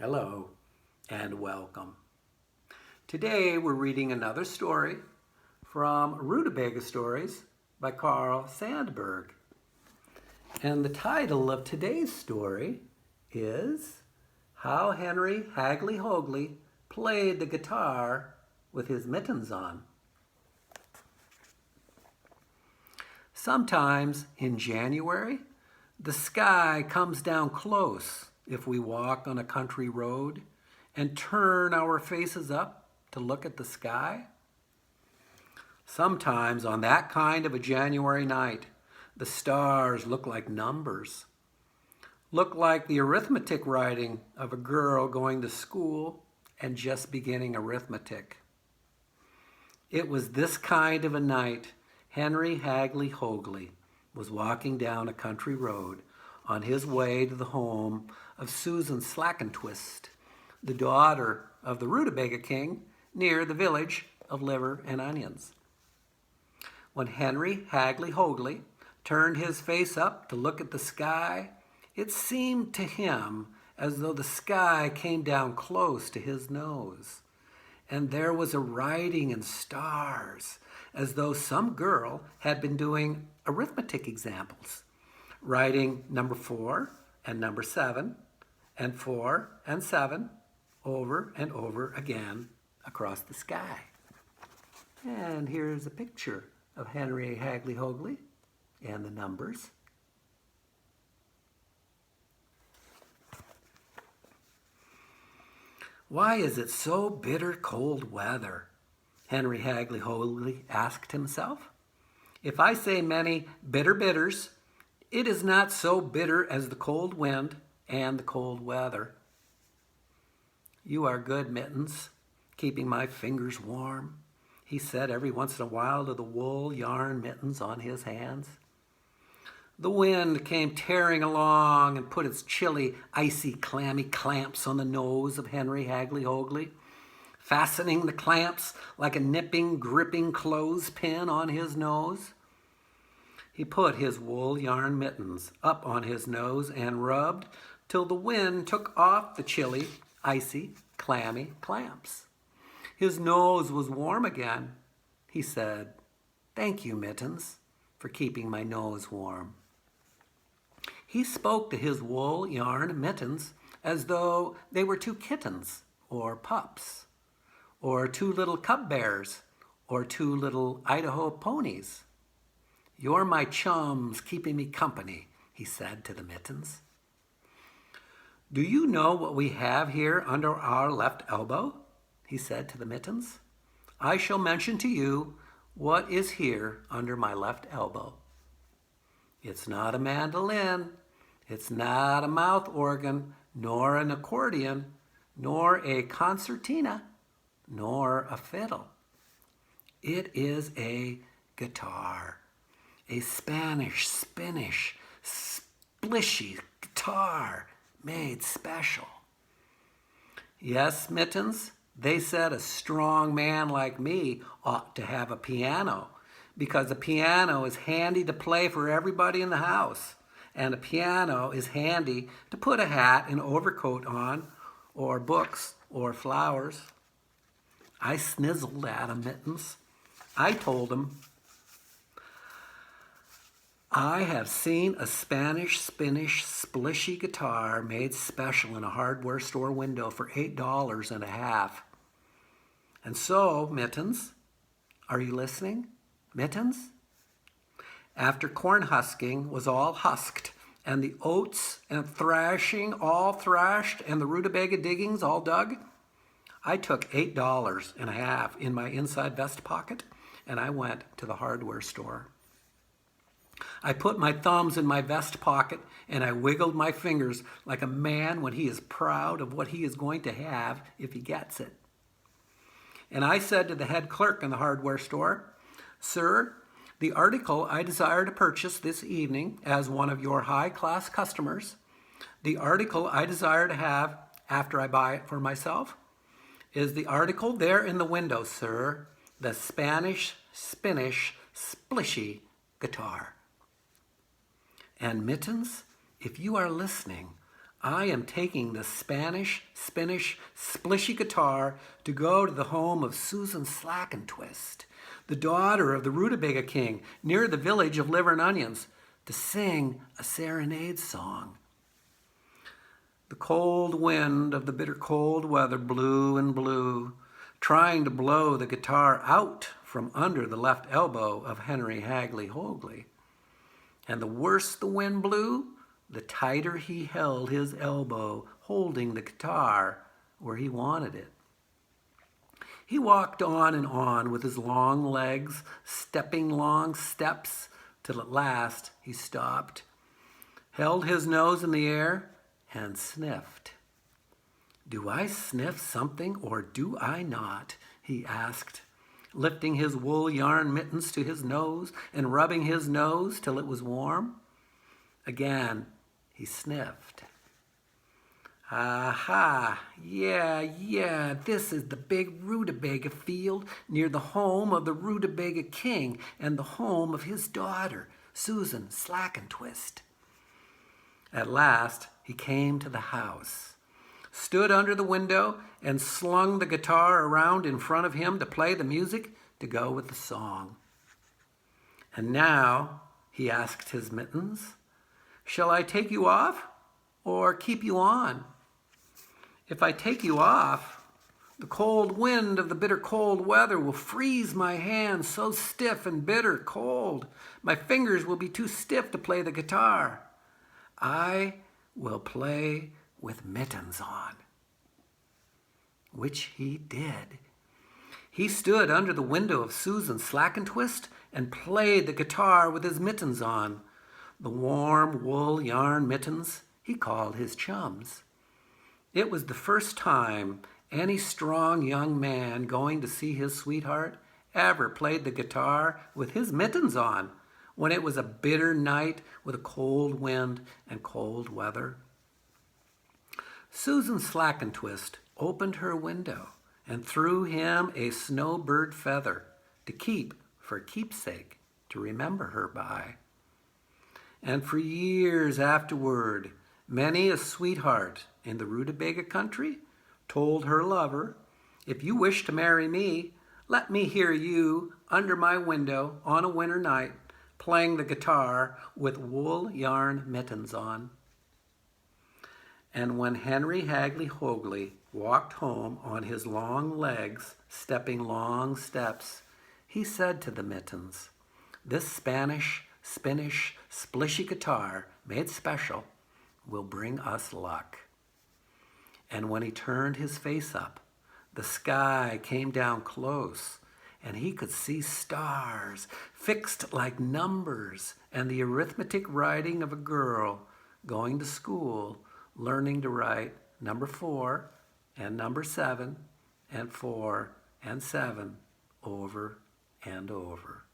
Hello and welcome. Today we're reading another story from Rootabaga Stories by Carl Sandburg. And the title of today's story is How Henry Hagglyhoagly Played the Guitar with His Mittens On. Sometimes in January, the sky comes down close if we walk on a country road and turn our faces up to look at the sky. Sometimes on that kind of a January night, the stars look like numbers, look like the arithmetic writing of a girl going to school and just beginning arithmetic. It was this kind of a night Henry Hagglyhoagly was walking down a country road on his way to the home of Susan Slackentwist, the daughter of the Rootabaga King, near the village of Liver and Onions. When Henry Hagglyhoagly turned his face up to look at the sky, it seemed to him as though the sky came down close to his nose, and there was a writing in stars, as though some girl had been doing arithmetic examples, writing number 4 and number 7 and 4 and 7 over and over again across the sky. And here's a picture of Henry Hagglyhoagly and the numbers. Why is it so bitter cold weather? Henry Hagglyhoagly asked himself. If I say many bitter bitters, it is not so bitter as the cold wind and the cold weather. You are good, Mittens, keeping my fingers warm, he said every once in a while to the wool yarn mittens on his hands. The wind came tearing along and put its chilly, icy, clammy clamps on the nose of Henry Hagglyhoagly, fastening the clamps like a nipping, gripping clothespin on his nose. He put his wool yarn mittens up on his nose and rubbed till the wind took off the chilly, icy, clammy clamps. His nose was warm again. He said, "Thank you, Mittens, for keeping my nose warm." He spoke to his wool yarn mittens as though they were two kittens or pups, or two little cub bears, or two little Idaho ponies. "You're my chums keeping me company," he said to the mittens. "Do you know what we have here under our left elbow?" he said to the mittens. "I shall mention to you what is here under my left elbow. It's not a mandolin, it's not a mouth organ, nor an accordion, nor a concertina, nor a fiddle. It is a guitar, a Spanish, splishy guitar made special. Yes, Mittens, they said a strong man like me ought to have a piano, because a piano is handy to play for everybody in the house, and a piano is handy to put a hat and overcoat on, or books, or flowers." I snizzled at him, Mittens. I told him, "I have seen a Spanish, splishy guitar made special in a hardware store window for $8 and a half. And so, Mittens, are you listening? Mittens? After corn husking was all husked, and the oats and thrashing all thrashed, and the rutabaga diggings all dug, I took $8 and a half in my inside vest pocket, and I went to the hardware store. I put my thumbs in my vest pocket, and I wiggled my fingers like a man when he is proud of what he is going to have if he gets it. And I said to the head clerk in the hardware store, 'Sir, the article I desire to purchase this evening as one of your high-class customers, the article I desire to have after I buy it for myself, is the article there in the window, sir, the Spanish, splishy guitar.' And Mittens, if you are listening, I am taking the Spanish, splishy guitar to go to the home of Susan Slackentwist, the daughter of the Rootabaga king, near the village of Liver and Onions, to sing a serenade song. The cold wind of the bitter cold weather blew and blew, trying to blow the guitar out from under the left elbow of Henry Hagglyhoagly. And the worse the wind blew, the tighter he held his elbow, holding the guitar where he wanted it. He walked on and on with his long legs, stepping long steps, till at last he stopped, held his nose in the air, and sniffed. "Do I sniff something or do I not?" he asked, lifting his wool yarn mittens to his nose and rubbing his nose till it was warm. Again, he sniffed. "Aha, yeah, this is the big Rootabaga field near the home of the Rootabaga king and the home of his daughter, Susan Slackentwist." At last, he came to the house, stood under the window, and slung the guitar around in front of him to play the music to go with the song. "And now," he asked his mittens, "shall I take you off or keep you on? If I take you off, the cold wind of the bitter cold weather will freeze my hands so stiff and bitter cold. My fingers will be too stiff to play the guitar. I will play with mittens on." Which he did. He stood under the window of Susan Slackentwist and played the guitar with his mittens on. The warm wool yarn mittens he called his chums. It was the first time any strong young man going to see his sweetheart ever played the guitar with his mittens on, when it was a bitter night with a cold wind and cold weather. Susan Slackentwist opened her window and threw him a snowbird feather to keep for keepsake to remember her by. And for years afterward, many a sweetheart in the Rootabaga country told her lover, "If you wish to marry me, let me hear you under my window on a winter night playing the guitar with wool yarn mittens on." And when Henry Hagglyhoagly walked home on his long legs, stepping long steps, he said to the mittens, "This Spanish, splishy guitar, made special, will bring us luck." And when he turned his face up, the sky came down close, and he could see stars fixed like numbers and the arithmetic writing of a girl going to school, learning to write number 4 and number 7 and 4 and 7 over and over.